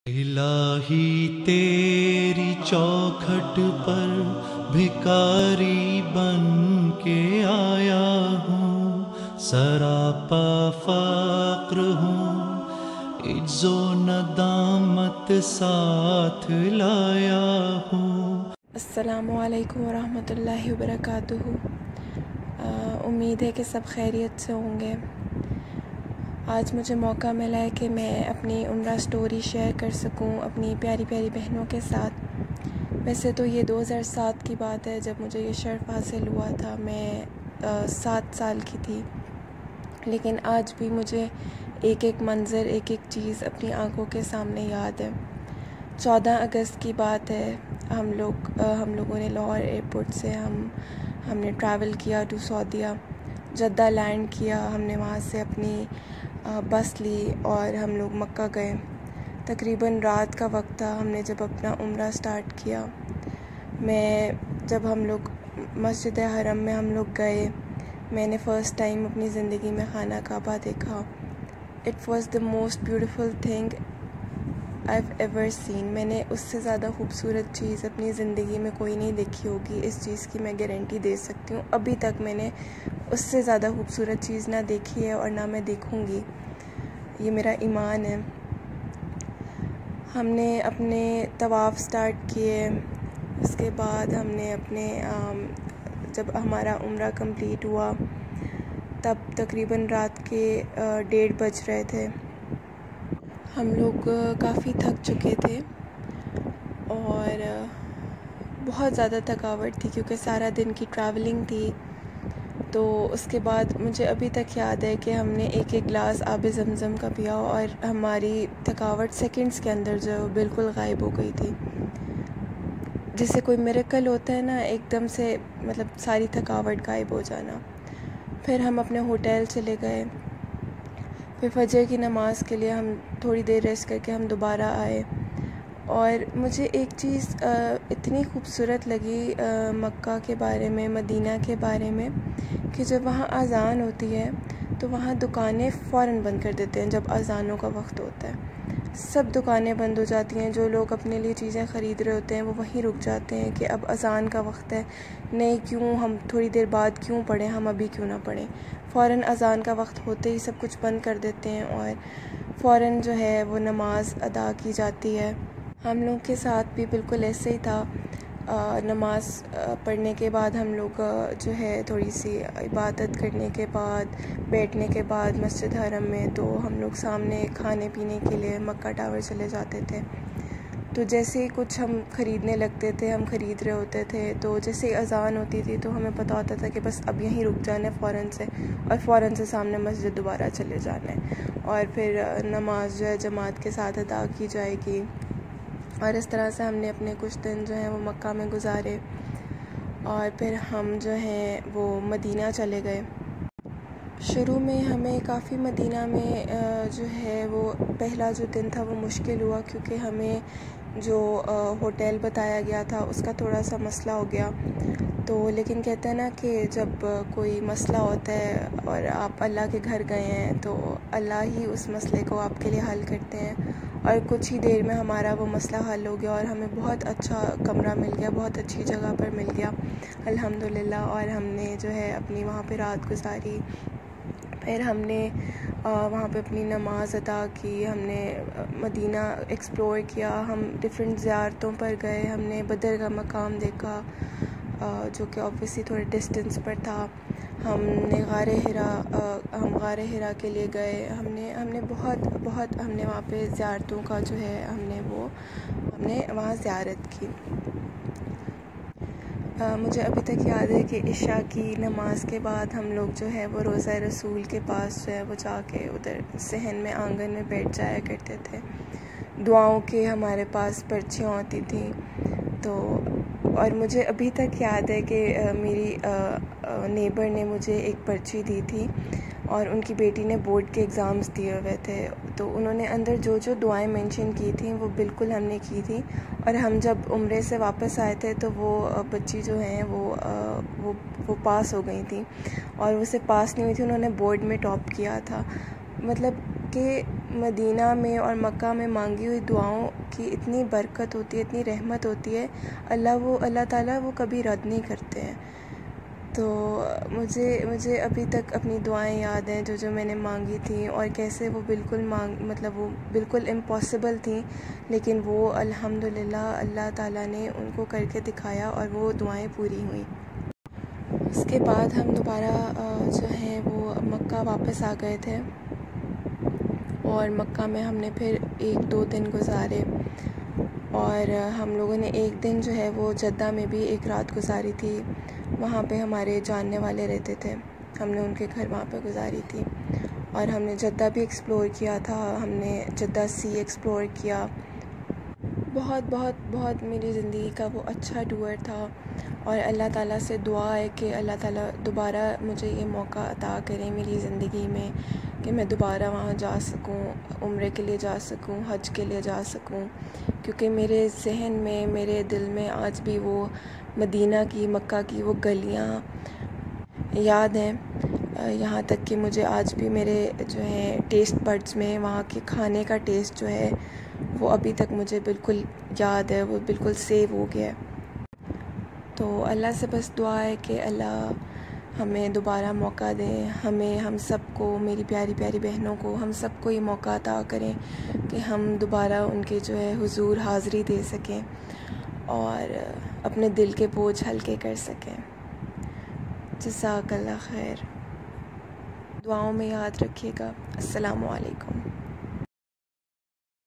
इलाही तेरी चौखट पर भिखारी बन के आया हूँ, सरापा फ़क्र हूँ, इज्जो नदामत साथ लाया हूँ। अस्सलामु अलैकुम वरहमतुल्लाहि वबरकातुहू। उम्मीद है कि सब खैरियत से होंगे। आज मुझे मौका मिला है कि मैं अपनी उम्रा स्टोरी शेयर कर सकूं अपनी प्यारी प्यारी बहनों के साथ। वैसे तो ये 2007 की बात है जब मुझे ये शर्फ हासिल हुआ था। मैं 7 साल की थी, लेकिन आज भी मुझे एक एक मंज़र, एक एक चीज़ अपनी आंखों के सामने याद है। 14 अगस्त की बात है। हम लोगों ने लाहौर एयरपोर्ट से हमने ट्रैवल किया टू सऊदीया। जद्दा लैंड किया। हमने वहाँ से अपनी बस ली और हम लोग मक्का गए। तकरीबन रात का वक्त था। हमने जब अपना उम्रा स्टार्ट किया, जब हम लोग मस्जिद हरम में हम लोग गए, मैंने फ़र्स्ट टाइम अपनी ज़िंदगी में खाना काबा देखा। It was the most beautiful thing I've ever seen। मैंने उससे ज़्यादा खूबसूरत चीज़ अपनी ज़िंदगी में कोई नहीं देखी होगी। इस चीज़ की मैं गारंटी दे सकती हूँ। अभी तक मैंने उससे ज़्यादा खूबसूरत चीज़ ना देखी है और ना मैं देखूँगी। ये मेरा ईमान है। हमने अपने तवाफ़ स्टार्ट किए। उसके बाद हमने जब हमारा उम्रा कंप्लीट हुआ तब तकरीबन रात के 1:30 बज रहे थे। हम लोग काफ़ी थक चुके थे और बहुत ज़्यादा थकावट थी क्योंकि सारा दिन की ट्रैवलिंग थी। तो उसके बाद मुझे अभी तक याद है कि हमने एक एक गिलास आब ज़मज़म का पिया और हमारी थकावट सेकंड्स के अंदर जो बिल्कुल गायब हो गई थी। जिससे कोई मिरेकल होता है ना, एकदम से मतलब सारी थकावट गायब हो जाना। फिर हम अपने होटल चले गए। फिर फजर की नमाज़ के लिए हम थोड़ी देर रेस्ट करके हम दोबारा आए। और मुझे एक चीज़ इतनी खूबसूरत लगी मक्का के बारे में, मदीना के बारे में, कि जब वहाँ अज़ान होती है तो वहाँ दुकानें फ़ौरन बंद कर देते हैं। जब अज़ानों का वक्त होता है सब दुकानें बंद हो जाती हैं। जो लोग अपने लिए चीज़ें ख़रीद रहे होते हैं वो वहीं रुक जाते हैं कि अब अज़ान का वक्त है, नहीं क्यों हम थोड़ी देर बाद क्यों पढ़ें, हम अभी क्यों ना पढ़ें। फ़ौरन अज़ान का वक्त होते ही सब कुछ बंद कर देते हैं और फ़ौरन जो है वो नमाज़ अदा की जाती है। हम लोग के साथ भी बिल्कुल ऐसे ही था। नमाज़ पढ़ने के बाद हम लोग जो है थोड़ी सी इबादत करने के बाद, बैठने के बाद मस्जिद हरम में, तो हम लोग सामने खाने पीने के लिए मक्का टावर चले जाते थे। तो जैसे ही कुछ हम ख़रीदने लगते थे, हम ख़रीद रहे होते थे, तो जैसे ही अज़ान होती थी तो हमें पता होता था कि बस अब यहीं रुक जाना है फ़ौरन से, और फ़ौरन से सामने मस्जिद दोबारा चले जाना है और फिर नमाज जो है जमात के साथ अदा की जाएगी। और इस तरह से हमने अपने कुछ दिन जो हैं वो मक्का में गुजारे और फिर हम जो हैं वो मदीना चले गए। शुरू में हमें काफ़ी मदीना में जो है वो पहला जो दिन था वो मुश्किल हुआ, क्योंकि हमें जो होटल बताया गया था उसका थोड़ा सा मसला हो गया। तो लेकिन कहते हैं ना कि जब कोई मसला होता है और आप अल्लाह के घर गए हैं तो अल्लाह ही उस मसले को आपके लिए हल करते हैं। और कुछ ही देर में हमारा वो मसला हल हो गया और हमें बहुत अच्छा कमरा मिल गया, बहुत अच्छी जगह पर मिल गया अल्हम्दुलिल्लाह। और हमने जो है अपनी वहाँ पे रात गुजारी। फिर हमने वहाँ पे अपनी नमाज़ अदा की। हमने मदीना एक्सप्लोर किया। हम डिफरेंट ज़ियारतों पर गए। हमने बदर का मकाम देखा जो कि ऑब्वियसली थोड़े डिस्टेंस पर था। हमने गारे हिरा के लिए गए। हमने बहुत हमने वहाँ पे ज़ियारतों का जो है हमने वहाँ ज़ियारत की। मुझे अभी तक याद है कि इशा की नमाज के बाद हम लोग जो है वो रोज़ा रसूल के पास जो है वो जाके उधर सहन में आंगन में बैठ जाया करते थे। दुआओं के हमारे पास पर्चियाँ होती थी। तो और मुझे अभी तक याद है कि मेरी नेबर ने मुझे एक पर्ची दी थी और उनकी बेटी ने बोर्ड के एग्ज़ाम्स दिए हुए थे। तो उन्होंने अंदर जो जो दुआएं मेंशन की थी वो बिल्कुल हमने की थी। और हम जब उम्रे से वापस आए थे तो वो बच्ची जो हैं वो पास हो गई थी, और उसे पास नहीं हुई थी, उन्होंने बोर्ड में टॉप किया था। मतलब कि मदीना में और मक्का में मांगी हुई दुआओं की इतनी बरकत होती है, इतनी रहमत होती है, अल्लाह ताला वो कभी रद्द नहीं करते हैं। तो मुझे अभी तक अपनी दुआएं याद हैं जो मैंने मांगी थी, और कैसे वो मतलब वो बिल्कुल इम्पॉसिबल थी, लेकिन वो अल्हम्दुलिल्लाह अल्लाह ताला ने उनको करके दिखाया और वो दुआएं पूरी हुई। उसके बाद हम दोबारा जो है वो मक्का वापस आ गए थे, और मक्का में हमने फिर 1-2 दिन गुजारे, और हम लोगों ने एक दिन जो है वो जद्दा में भी एक रात गुजारी थी। वहाँ पे हमारे जानने वाले रहते थे, हमने उनके घर वहाँ पे गुजारी थी, और हमने जद्दा भी एक्सप्लोर किया था। हमने जद्दा सी एक्सप्लोर किया। बहुत बहुत बहुत मेरी ज़िंदगी का वो अच्छा टूर था, और अल्लाह ताला से दुआ है कि अल्लाह ताला दोबारा मुझे ये मौका अता करें मेरी ज़िंदगी में कि मैं दोबारा वहाँ जा सकूँ, उम्रे के लिए जा सकूँ, हज के लिए जा सकूँ, क्योंकि मेरे जहन में, मेरे दिल में आज भी वो मदीना की, मक्का की वो गलियाँ याद हैं। यहाँ तक कि मुझे आज भी मेरे जो है टेस्ट बड्स में वहाँ के खाने का टेस्ट जो है वो अभी तक मुझे बिल्कुल याद है, वो बिल्कुल सेव हो गया है। तो अल्लाह से बस दुआ है कि अल्लाह हमें दोबारा मौका दें, हम सबको, मेरी प्यारी प्यारी बहनों को, हम सबको ये मौका अता करें कि हम दोबारा उनके जो है हुजूर हाज़िरी दे सकें और अपने दिल के बोझ हल्के कर सकें। जज़ाकल्लाह खैर। दुआओं में याद रखिएगा। अस्सलामु अलैकुम।